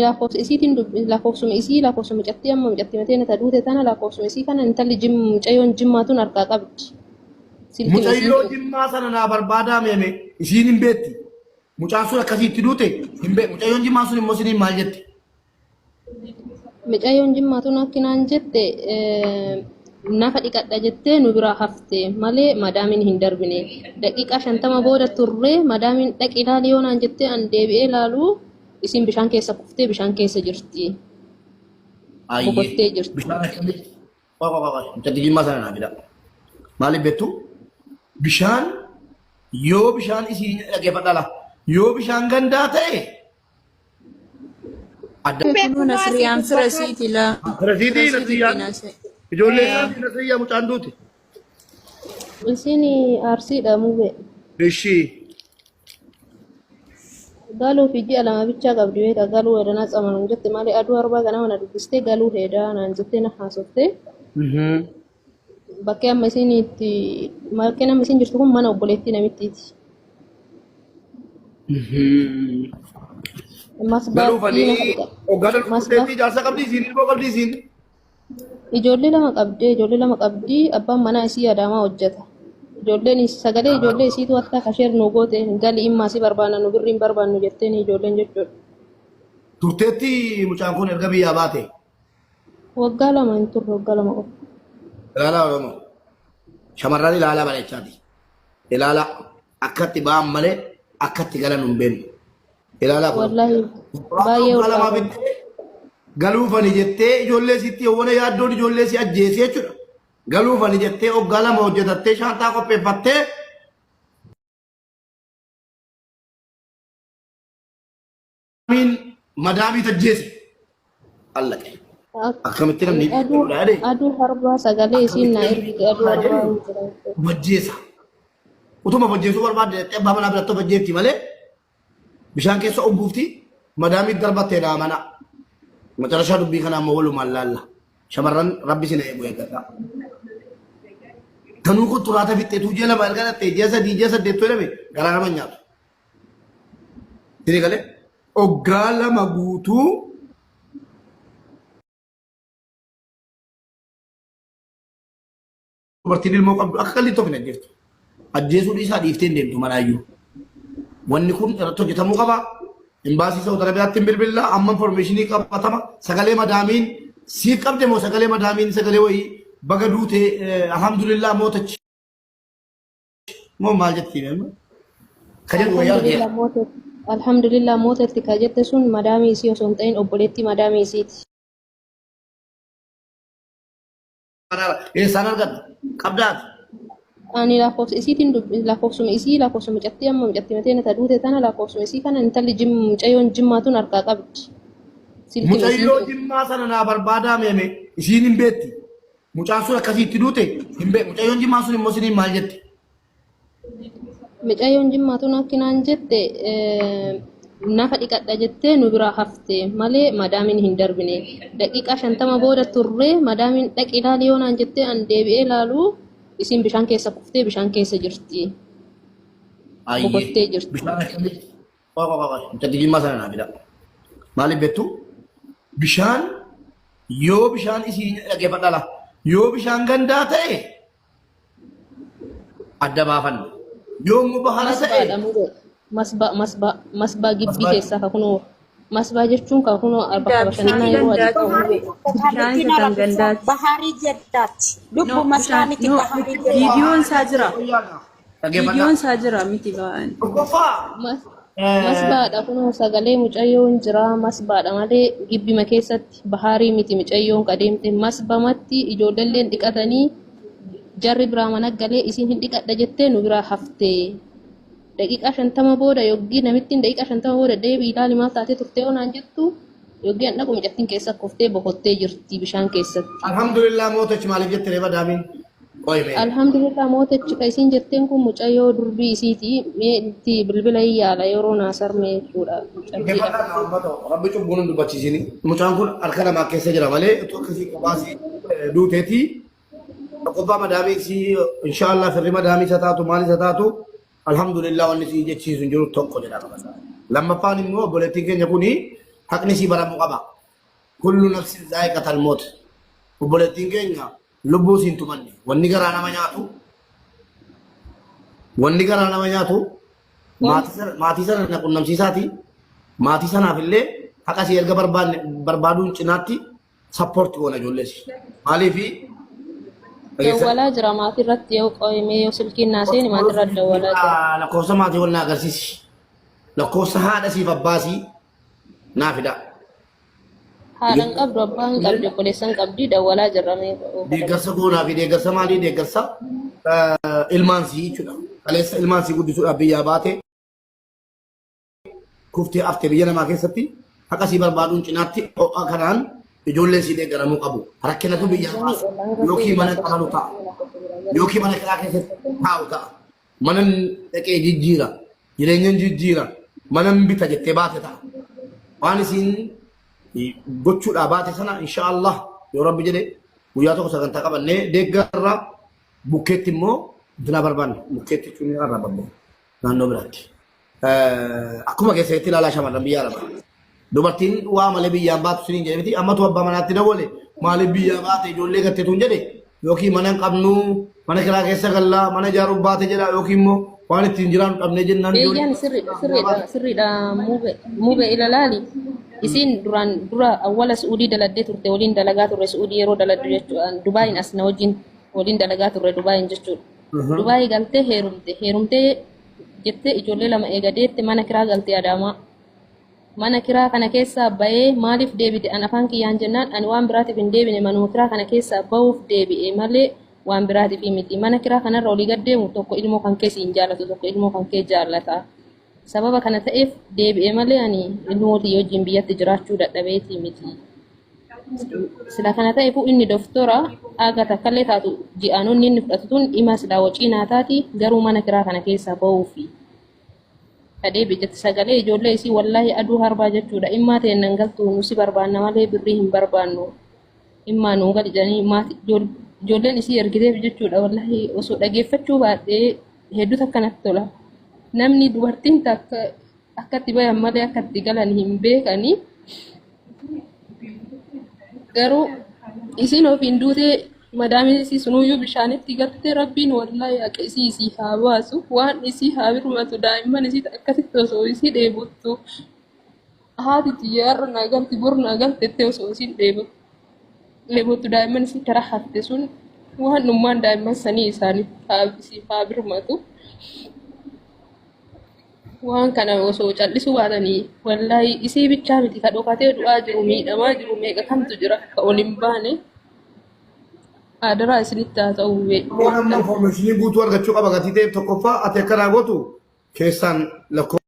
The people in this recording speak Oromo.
lakkoofsa isiitiin lakkoofsuma isii lakkoofsuma catti amma catti mateen taduute tana lakkoofsuma isii kana intalli mucayyoon jimmaatuun harkaa qabdi. Mucayyoo jimmaa sana naa barbaadaa meeme isiin hin beetti. Mucaan sun akkasitti duute hin beeku. Mucayyoon jimmaa sun immoo isiniin maal jette? Mucayyoon jimmaatuun akkinaan jette nafa dhiqadha jettee nu biraa hafte malee madaamiin hin darbine. Daqiiqaa 50 booda turre madaamiin dhaqi ilaali yoonaan jettee an deebi'ee ilaalu isin bishaan keessa kuftee bishaan keessa jirti. Boqottee jirti. Bishaan akkamii? Mucatti jimmaa sana naa fida. Maaliif beektu? Bishaan yoo bishaan isii dhaggeeffadhaa la. Yoo bishaan gandaa ta'e adda. Nasriyaan firasiiti la. Firasiitii nasriyaan. Ijoollee isaanii nasriyyaa mucaan duuti. Isin arsiidha mube. Ishii. Galuu fi ji'a lama bichaa qabdi beeka galuu hedanaa xamanuun jette malee aduu arbaa ganama na dubbistee galuu hedaa naan jettee na haasoftee. Bakkee amma isin itti bakkeen amma isin jirtu kun mana obboleettii namittiiti. Ijoollee lama qabdi abbaan manaa isii adaamaa hojjeta. Ijoolleen sagalee ijoollee isiitu akka kasheer nu goote gali immaa si barbaanna nu birriin barbaannu jetteen ijoolleen jechuudha. Turteetti mucaan kun erga biyyaa baate? Waggaa lama hin turre waggaa lama qofa. Ilaalaa Oromoo. Shamarran ilaalaa bareechaati. Ilaalaa akkatti ba'an malee akkatti galan hin beeknu. Ilaalaa kun. Wallaahi baay'ee ulfaata. Galuufani jettee ijoollee sitti yoowwan yaaddoon ijoollee si ajjeesee jechuudha. Galuufani jettee waggaa lama hojjetattee shaantaa qopheeffattee madaamii tajjeese. Allaqe. Akkamitti namni aduu harbaa sagalee isiin na ergite aduu harbaa majjeesa. Utuma majjeesuu barbaadde jettee abbaa manaa biratti majjeetti malee bishaan keessa obbuufti madaamii darbattee dhaa mana. Macarashaa dubbii kanaa ammoo walumaan laalla. Shamarran rabbi sina eegu eeggata. Tanuu kun turaata fixxeetuu ji'a lama erga dhattee ji'a sadii ji'a saddeettuu jedhame garaa nama nyaatu. Tini galee oggaa lama guutuu dubartiin ilmoo qabdu akka qalli tokko hin ajjeeftu. Ajjeesuu isaa dhiiftee hin deemtu manaayyuu. Wanni kun irratti hojjetamuu qaba. Imbaasii Saawud Arabiyaatti hin bilbilaa amma informeeshinii qabatama. Sagalee madaamiin siif qabde moo sagalee madaamiin sagalee wayii baga duutee alhamdulillah mootachi. Moo maal jettiin? Kajedhu wayyaa argeera. Alhamdulillah mootatti ka jette sun madaamii isii osoo hin ta'in obboleettii madaamii isiiti. Eessaan argadha? Qabdaati. Ani lakkoofsa isiitiin lakkoofsuma isii lakkoofsuma catti amma catti mateen taduute tana lakkoofsuma isii kana intalli mucayyoon jimmaatuun harkaa qabdi. Mucayyoo jimmaa sana naa barbaadaa meeme isiin hin beetti. Mucaan sun akkasitti duute hin beeku. Mucayyoon jimmaa sun immoo isiniin maal jette? Mucayyoon jimmaatuun akkinaan jette nafa dhiqadha jettee nu biraa hafte malee madaamiin hin darbine. Daqiiqaa 50 booda turre madaamiin dhaqi ilaali yoonaan jettee an deebi'ee ilaalu isin bishaan keessa kuftee bishaan keessa jirti. Boqottee jirti. Bishaan akkamii? Mucatti jimmaa sana naa fida. Maaliif beektu? Bishaan yoo bishaan isii dhaggeeffadhaa la. Yoo bishaan gandaa ta'e adda baafanna. Yoo immoo bahara ta'e masbaa gibbii keessaa ka kunoo masbaa jechuun ka kunoo bakka bashannanaa yeroo adii ta'u baharii jeddaati. Lubbu masbaa miti baharii jeddaati. Viidiyoon isaa jira. Viidiyoon isaa jira miti ba'an. Masbaadha kunoo sagalee mucayyoon jira masbaadha malee gibbima keessatti baharii miti mucayyoon qadeemte masbamatti ijoolleen dhiqatanii jarri biraa mana galee isin hin dhiqadha jettee nu biraa hafte. Daqiiqaa 50 booda yoggii namittiin daqiiqaa 50 booda deebii ilaali maal taatee turtee onaan jettu yoggii an dhaqu mucattiin keessa kuftee boqottee jirti bishaan keessatti. Alhamdulillah mootachi maaliif jette reeba daamiin? Alhamdulillah mootachi ka isin jetteen kun mucayyoo durbii isiiti itti bilbila yaala yeroo naasarme jechuudha. Rabbi cubbuun hin dubbachiisini. Mucaan kun harka namaa keessa jira malee utuu akkasii qobaasii duuteeti. Qobbaa madaamii isii inshaallah firri madaamii isa taatu maal isa taatu alhamdulillah wanni isii jechiisu hin jiru tokko jedha. Lammaffaan immoo obboleettiin keenya kuni haqni si baramu qaba kullu nafsin zaa'iqatul maut obboleettiin keenya lubbuu siin tumanne wanni garaa nama nyaatu maatii sana na qunnamsiisaati maatii sanaaf illee haqa si erga barbaaduun cinaatti sappoorti goona ijoolleesi maaliifi dawwalaa jira maatii irratti yoo qo'imee yoo silkiin naaseen maatii irratti dawwalaa jira. Lakkoofsa maatii wal na agarsiisi. Lakkoofsa haadha siif abbaasii naa fida. Haadhan qabdu abbaan qabdi obboleessan qabdi dawwalaa jirramee. Deeggarsa goonaa fi deeggarsa maalii deeggarsa ilmaansii jechuudha. Kaleessa ilmaansii guddisuudhaaf biyyaa baate kuftee haftee biyya namaa keessatti haqa sii barbaaduun cinaatti ho'a kanaan ijoolleen si deeggaramuu qabu. Rakkinatu biyyaa baasa. Yookiin mana qabalu ta'a. Yookiin mana kiraa keessatti taa'u ta'a. Mana dhaqee jijjiira. Jireenyaan jijjiira. Mana bita jettee baate ta'a. Waan isiin gochuudhaa baate sana inshaallah yoo rabbi jedhe guyyaa tokko sagantaa qabannee deeggarra bukkeetti immoo dina barbaanne bukkeetti jechuun irraa barbaanne naannoo biraatti. Akkuma keessatti ilaalaa shamarran biyyaa lama. Dubartiin waa malee biyyaan baatu siniin jedhe miti ammatu abbaa manaatti dawwale maaliif biyyaa baate ijoollee gatteetuun jedhe yookiin mana hin qabnu mana kiraa keessa gallaa mana ijaaruuf baate jedha yookiin immoo waan ittiin jiraannu dhabnee jennaan. Beeyyaan sirriidha muube ilalaali isin dura awwala Suudii daladdee turte waliin dalagaa turre Suudii yeroo daladdu jechuudha Dubaayin as na wajjin waliin dalagaa turre Dubaayin jechuudha. Dubaayii galtee heerumtee jettee ijoollee lama eegadeette mana kiraa galtee Adaamaa. Mana kiraa kana keessaa bahee maaliif deebite an afaan kiyyaan jennaan ani waan biraatiif hin deebine manuma kiraa kana keessaa bahuuf deebi'e malee waan biraatiif miti mana kiraa kanarra olii gad deemu tokko ilmoo kan kee siin jaallatu tokko ilmoo kan kee jaallata sababa kana ta'eef deebi'e malee ani ilmootii wajjin biyyatti jiraachuu dadhabeetii miti sila kana ta'eef inni doktora aga takkallee taatu ji'aanonni inni fudhatu tun dhima silaa wacii naataati garuu mana kiraa kana keessaa bahuufi kadee biyyatti sagalee ijoollee isii wallahi aduu harbaa jechuudha immaa ta'e nan galtu nusi barbaanna malee birrii hin barbaannu immaa nu gal jedhanii maatii ijoolleen isii ergiteef jechuudha wallahi osoo dhageeffachuu baadhee hedduutu akkanatti tola namni dubartiin takka akkatti bayan malee akkatti galan hin beekanii garuu isiin ofiin duutee madaamii isii sunuyyuu bishaanitti galtee rabbiin wallahi akka isii haa baasu waan isii haa birmatu daa'imman isii akkasitti osoo isii dheebottu haati xiyyaarra naa galti bor naa galtettee osoo isiin dheebottu daa'imman isii karaa hafte sun waan dhummaan daa'imman sanii isaaniif haa birmatu waan kana osoo callisuu baatanii wallahi isii bichaa miti ka dhokatee du'aa jiru miidhamaa jiru meeqa kamtu jira ka ol hin baane adara isinitti haa ta'u information guutuu argachuu qaba gatii ta'eef tokkoffaa ati akka raawwatu keessaan lakkoo